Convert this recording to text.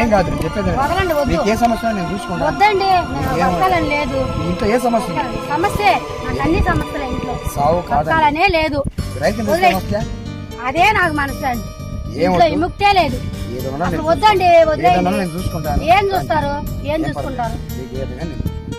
ఏం కాదు చెప్పేది. వదలండి, వద్దు. ఏ సమస్య నేను చూసుకుంటాను. వద్దండి, బతకాలని లేదు. ఇంట్లో ఏ సమస్య? సమస్య నాకు అన్ని సమస్యలు ఇంట్లో. సావు బతకాలనే లేదు. అదే నాకు మనసు అండి. ఇంట్లో విముక్తే లేదు. వద్దండి, వద్దండి. నేను చూసుకుంటాను. ఏం చూస్తారు? ఏం చూసుకుంటారు?